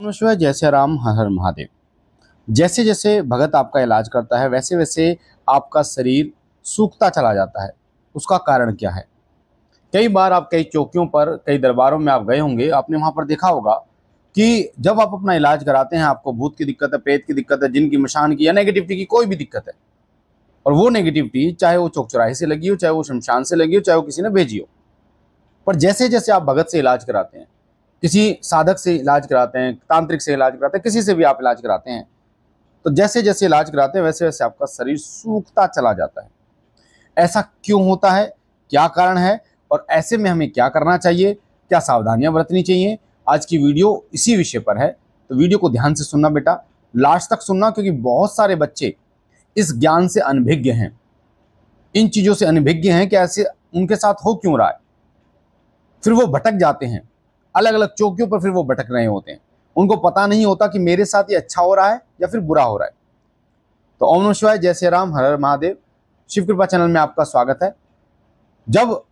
नमस्कार। जैसे राम हर हर महादेव। जैसे जैसे भगत आपका इलाज करता है वैसे वैसे आपका शरीर सूखता चला जाता है। उसका कारण क्या है? कई बार आप कई चौकियों पर कई दरबारों में आप गए होंगे, आपने वहां पर देखा होगा कि जब आप अपना इलाज कराते हैं आपको भूत की दिक्कत है, प्रेत की दिक्कत है, जिन की मशान की या नेगेटिविटी की कोई भी दिक्कत है, और वो नेगेटिविटी चाहे वो चौक चौराहे से लगी हो, चाहे वो शमशान से लगी हो, चाहे वो किसी ने भेजी हो, पर जैसे जैसे आप भगत से इलाज कराते हैं, किसी साधक से इलाज कराते हैं, तांत्रिक से इलाज कराते हैं, किसी से भी आप इलाज कराते हैं, तो जैसे जैसे इलाज कराते हैं वैसे वैसे आपका शरीर सूखता चला जाता है। ऐसा क्यों होता है? क्या कारण है? और ऐसे में हमें क्या करना चाहिए? क्या सावधानियां बरतनी चाहिए? आज की वीडियो इसी विषय पर है, तो वीडियो को ध्यान से सुनना बेटा, लास्ट तक सुनना, क्योंकि बहुत सारे बच्चे इस ज्ञान से अनभिज्ञ हैं, इन चीजों से अनभिज्ञ हैं कि ऐसे उनके साथ हो क्यों रहा है। फिर वो भटक जाते हैं, अलग अलग चौकियों पर फिर वो भटक रहे होते हैं, उनको पता नहीं होता कि मेरे साथ ये अच्छा हो रहा है या फिर बुरा हो रहा है। तो ओम नमः शिवाय, जय श्री राम, हर हर महादेव। शिव कृपा चैनल में आपका स्वागत है। जब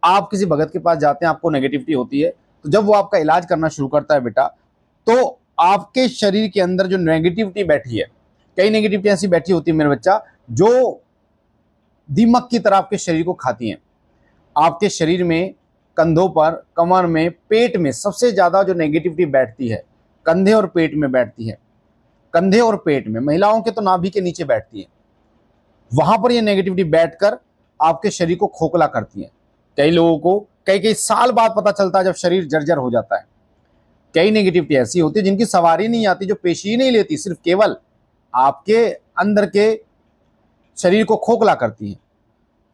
आप किसी भगत के पास जाते हैं, आपको नेगेटिविटी होती है, तो जब वो आपका इलाज करना शुरू करता है बेटा, तो आपके शरीर के अंदर जो नेगेटिविटी बैठी है, कई नेगेटिविटी ऐसी बैठी होती है मेरे बच्चा, जो दीमक की तरह आपके शरीर को खाती हैं। आपके शरीर में कंधों पर, कमर में, पेट में सबसे ज्यादा जो नेगेटिविटी बैठती है कंधे और पेट में बैठती है। कंधे और पेट में, महिलाओं के तो नाभि के नीचे बैठती है, वहां पर ये नेगेटिविटी बैठकर आपके शरीर को खोखला करती है। कई लोगों को कई कई साल बाद पता चलता है जब शरीर जर्जर हो जाता है। कई नेगेटिविटी ऐसी होती है जिनकी सवारी नहीं आती, जो पेशी नहीं लेती, सिर्फ केवल आपके अंदर के शरीर को खोखला करती है।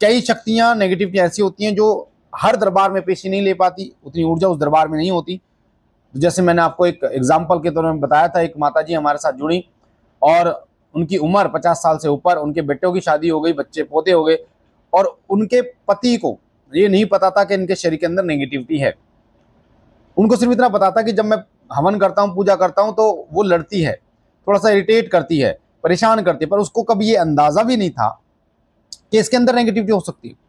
कई शक्तियां नेगेटिविटी ऐसी होती हैं जो हर दरबार में पेशी नहीं ले पाती, उतनी ऊर्जा उस दरबार में नहीं होती। तो जैसे मैंने आपको एक एग्जाम्पल के तौर में बताया था, एक माताजी हमारे साथ जुड़ी और उनकी उम्र 50 साल से ऊपर, उनके बेटों की शादी हो गई, बच्चे पोते हो गए, और उनके पति को ये नहीं पता था कि इनके शरीर के अंदर नेगेटिविटी है। उनको सिर्फ इतना पता था कि जब मैं हवन करता हूँ, पूजा करता हूँ, तो वो लड़ती है, थोड़ा सा इरिटेट करती है, परेशान करती है, पर उसको कभी ये अंदाजा भी नहीं था कि इसके अंदर नेगेटिविटी हो सकती है।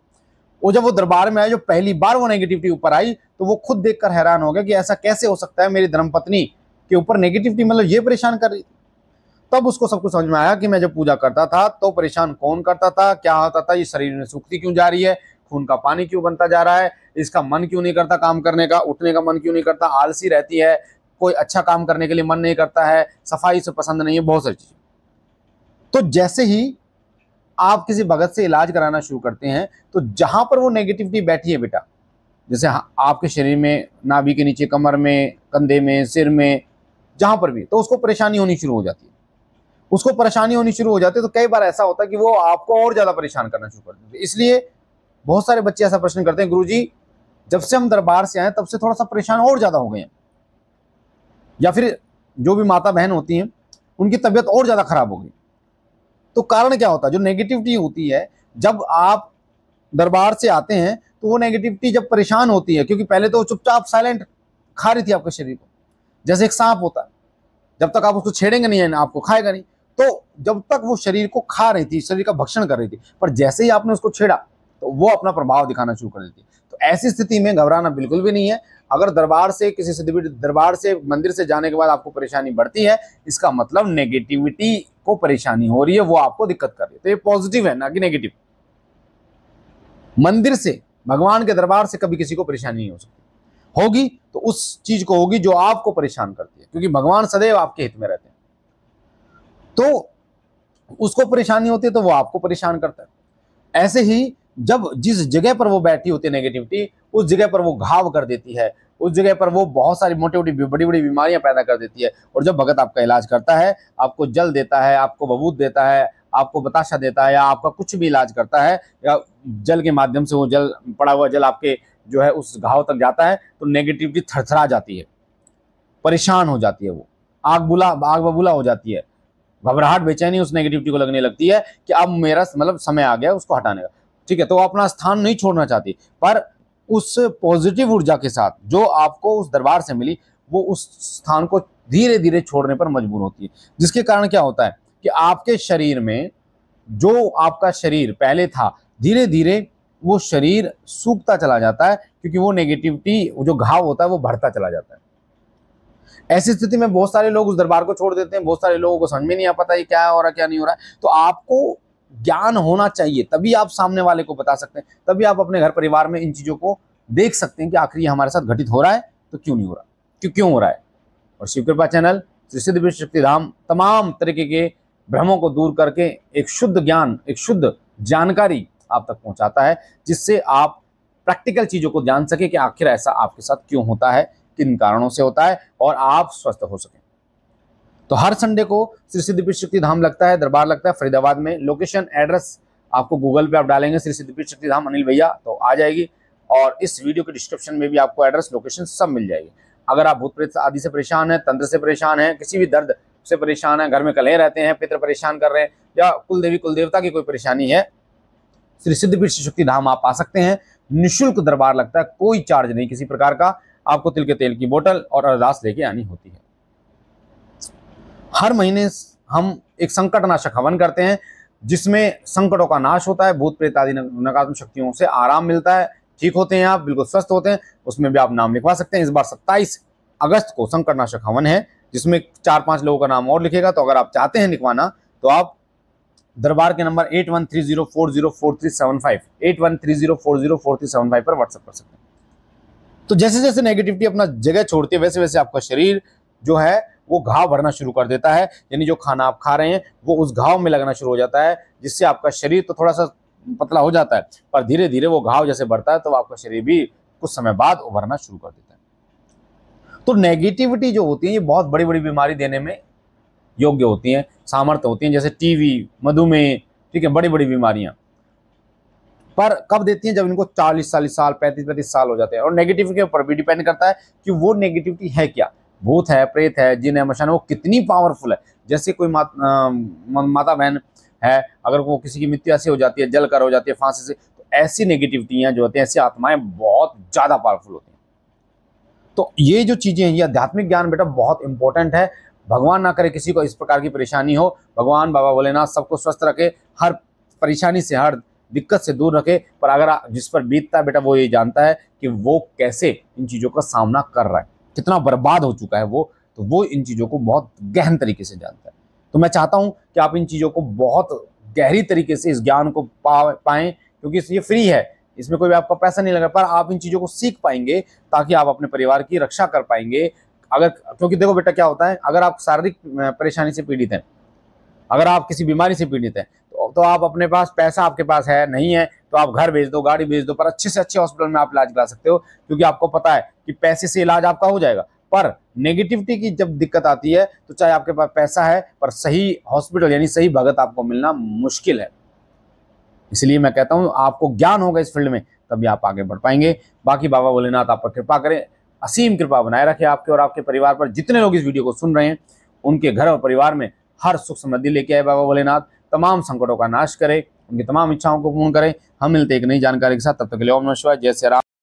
वो जब वो दरबार में आए, जो पहली बार वो नेगेटिविटी ऊपर आई, तो वो खुद देखकर हैरान हो गया कि ऐसा कैसे हो सकता है, मेरी धर्मपत्नी के ऊपर नेगेटिविटी, मतलब ये परेशान कर रही थी। तब उसको सब कुछ समझ में आया कि मैं जब पूजा करता था तो परेशान कौन करता था, क्या होता था, ये शरीर में सूखती क्यों जा रही है, खून का पानी क्यों बनता जा रहा है, इसका मन क्यों नहीं करता काम करने का, उठने का मन क्यों नहीं करता, आलसी रहती है, कोई अच्छा काम करने के लिए मन नहीं करता है, सफाई से पसंद नहीं है, बहुत सारी चीजें। तो जैसे ही आप किसी भगत से इलाज कराना शुरू करते हैं, तो जहां पर वो नेगेटिविटी बैठी है बेटा, जैसे आपके शरीर में, नाभि के नीचे, कमर में, कंधे में, सिर में, जहां पर भी, तो उसको परेशानी होनी शुरू हो जाती है। उसको परेशानी होनी शुरू हो जाती है तो कई बार ऐसा होता है कि वो आपको और ज्यादा परेशान करना शुरू कर देते हैं। इसलिए बहुत सारे बच्चे ऐसा प्रश्न करते हैं, गुरुजी जब से हम दरबार से आए तब से थोड़ा सा परेशान और ज्यादा हो गए हैं, या फिर जो भी माता बहन होती हैं उनकी तबीयत और ज्यादा खराब हो गई। तो कारण क्या होता है? जो नेगेटिविटी होती है, जब आप दरबार से आते हैं तो वो नेगेटिविटी जब परेशान होती है, क्योंकि पहले तो चुपचाप साइलेंट खा रही थी आपके शरीर को, जैसे एक सांप होता है, जब तक आप उसको छेड़ेंगे नहीं, आपको खाएगा नहीं, तो जब तक वो शरीर को खा रही थी, शरीर का भक्षण कर रही थी, पर जैसे ही आपने उसको छेड़ा तो वो अपना प्रभाव दिखाना शुरू कर देती है। तो ऐसी स्थिति में घबराना बिल्कुल भी नहीं है। अगर दरबार से, किसी से, दरबार से, मंदिर से जाने के बाद आपको परेशानी बढ़ती है, इसका मतलब नेगेटिविटी को परेशानी हो रही है, वो आपको दिक्कत कर रही है। तो ये पॉजिटिव है, ना कि नेगेटिव। मंदिर से, भगवान के दरबार से कभी किसी को परेशानी नहीं हो सकती। होगी तो उस चीज को होगी जो आपको परेशान करती है, क्योंकि भगवान सदैव आपके हित में रहते हैं। तो उसको परेशानी होती है तो वो आपको परेशान करता है। ऐसे ही जब जिस जगह पर वो बैठी होती है नेगेटिविटी, उस जगह पर वो घाव कर देती है, उस जगह पर वो बहुत सारी मोटी मोटी बड़ी बड़ी बीमारियां पैदा कर देती है। और जब भगत आपका इलाज करता है, आपको जल देता है, आपको बबूत देता है, आपको बताशा देता है, या आपका कुछ भी इलाज करता है, या जल के माध्यम से वो जल, पड़ा हुआ जल आपके जो है उस घाव तक जाता है, तो नेगेटिविटी थरथरा जाती है, परेशान हो जाती है, वो आग बबूला हो जाती है, घबराहट, बेचैनी उस नेगेटिविटी को लगने लगती है कि अब मेरा मतलब समय आ गया उसको हटाने का। ठीक है, तो वो अपना स्थान नहीं छोड़ना चाहती, पर उस पॉजिटिव ऊर्जा के साथ जो आपको उस दरबार से मिली, वो उस स्थान को धीरे धीरे छोड़ने पर मजबूर होती है। जिसके कारण क्या होता है कि आपके शरीर में, जो आपका शरीर पहले था, धीरे धीरे वो शरीर सूखता चला जाता है, क्योंकि वो नेगेटिविटी, जो घाव होता है वो बढ़ता चला जाता है। ऐसी स्थिति में बहुत सारे लोग उस दरबार को छोड़ देते हैं, बहुत सारे लोगों को समझ में नहीं आ पाता ये क्या हो रहा है क्या नहीं हो रहा है। तो आपको ज्ञान होना चाहिए, तभी आप सामने वाले को बता सकते हैं, तभी आप अपने घर परिवार में इन चीजों को देख सकते हैं कि आखिर ये हमारे साथ घटित हो रहा है तो क्यों नहीं हो रहा, क्यों हो रहा है। और शिव कृपा चैनल श्री सिद्ध विष्णु शक्ति धाम तमाम तरीके के भ्रमों को दूर करके एक शुद्ध ज्ञान, एक शुद्ध जानकारी आप तक पहुंचाता है, जिससे आप प्रैक्टिकल चीजों को जान सके कि आखिर ऐसा आपके साथ क्यों होता है, किन कारणों से होता है, और आप स्वस्थ हो सकें। तो हर संडे को श्री सिद्ध विष्णु शक्ति धाम लगता है, दरबार लगता है फरीदाबाद में। लोकेशन एड्रेस आपको गूगल पे आप डालेंगे श्री सिद्ध विष्णु शक्ति धाम अनिल भैया तो आ जाएगी, और इस वीडियो के डिस्क्रिप्शन में भी आपको एड्रेस लोकेशन सब मिल जाएगी। अगर आप भूत प्रेत आदि से परेशान हैं, तंत्र से परेशान हैं, किसी भी दर्द से परेशान है, घर में कलह रहते हैं, पितृ परेशान कर रहे हैं, या कुल देवी कुल देवता की कोई परेशानी है, श्री सिद्ध विष्णु शक्ति धाम आप आ सकते हैं। निःशुल्क दरबार लगता है, कोई चार्ज नहीं किसी प्रकार का। आपको तिल के तेल की बोतल और अरदास लेके आनी होती है। हर महीने हम एक संकटनाशक हवन करते हैं, जिसमें संकटों का नाश होता है, भूत प्रेत आदि नकारात्मक शक्तियों से आराम मिलता है, ठीक होते हैं, आप बिल्कुल स्वस्थ होते हैं। उसमें भी आप नाम लिखवा सकते हैं। इस बार 27 अगस्त को संकटनाशक हवन है, जिसमें 4-5 लोगों का नाम और लिखेगा। तो अगर आप चाहते हैं लिखवाना तो आप दरबार के नंबर 8130404375 8130404375 पर व्हाट्सएप कर सकते हैं। तो जैसे जैसे नेगेटिविटी अपना जगह छोड़ती है, वैसे वैसे आपका शरीर जो है वो घाव भरना शुरू कर देता है, यानी जो खाना आप खा रहे हैं वो उस घाव में लगना शुरू हो जाता है, जिससे आपका शरीर तो थोड़ा सा पतला हो जाता है, पर धीरे धीरे वो घाव जैसे बढ़ता है तो आपका शरीर भी कुछ समय बाद उभरना शुरू कर देता है। तो नेगेटिविटी जो होती है ये बहुत बड़ी बड़ी बीमारी देने में योग्य होती हैं, सामर्थ्य होती हैं, जैसे टीवी, मधुमेह, ठीक है, बड़ी बड़ी बीमारियां। पर कब देती हैं? जब इनको 40-40 साल, 35-35 साल हो जाते हैं। और नेगेटिविटी के ऊपर भी डिपेंड करता है कि वो नेगेटिविटी है क्या, भूत है, प्रेत है, जिन है, मशान है, वो कितनी पावरफुल है। जैसे कोई माता बहन है, अगर वो किसी की मृत्यु ऐसी हो जाती है, जल कर हो जाती है, फांसी से, तो ऐसी नेगेटिविटियां जो होती हैं, ऐसी आत्माएं बहुत ज्यादा पावरफुल होती हैं। तो ये जो चीजें हैं, ये आध्यात्मिक ज्ञान बेटा बहुत इंपॉर्टेंट है। भगवान ना करे किसी को इस प्रकार की परेशानी हो, भगवान बाबा भोलेनाथ सबको स्वस्थ रखे, हर परेशानी से, हर दिक्कत से दूर रखे। पर अगर जिस पर बीतता है बेटा वो ये जानता है कि वो कैसे इन चीज़ों का सामना कर रहा है, कितना बर्बाद हो चुका है वो, तो वो इन चीज़ों को बहुत गहन तरीके से जानता है। तो मैं चाहता हूँ कि आप इन चीज़ों को बहुत गहरी तरीके से इस ज्ञान को पाएँ, क्योंकि ये फ्री है, इसमें कोई आपका पैसा नहीं लगा, पर आप इन चीज़ों को सीख पाएंगे ताकि आप अपने परिवार की रक्षा कर पाएंगे। अगर, क्योंकि देखो बेटा क्या होता है, अगर आप शारीरिक परेशानी से पीड़ित हैं, अगर आप किसी बीमारी से पीड़ित हैं, तो आप अपने पास पैसा आपके पास है नहीं है तो आप घर भेज दो, गाड़ी भेज दो, पर अच्छे से अच्छे हॉस्पिटल में आप इलाज करा सकते हो, क्योंकि आपको पता है कि पैसे से इलाज आपका हो जाएगा। पर नेगेटिविटी की जब दिक्कत आती है तो चाहे आपके पास पैसा है, पर सही हॉस्पिटल यानी सही भगत आपको मिलना मुश्किल है। इसलिए मैं कहता हूँ आपको ज्ञान होगा इस फील्ड में, तभी आप आगे बढ़ पाएंगे। बाकी बाबा भोलेनाथ आप पर कृपा करें, असीम कृपा बनाए रखे आपके और आपके परिवार पर। जितने लोग इस वीडियो को सुन रहे हैं उनके घर और परिवार में हर सुख समृद्धि लेके आए बाबा भोलेनाथ, तमाम संकटों का नाश करे, उनकी तमाम इच्छाओं को पूर्ण करे। हम मिलते एक नई जानकारी के साथ, तब तक के लिए ओम नमः शिवाय, जय श्री राम।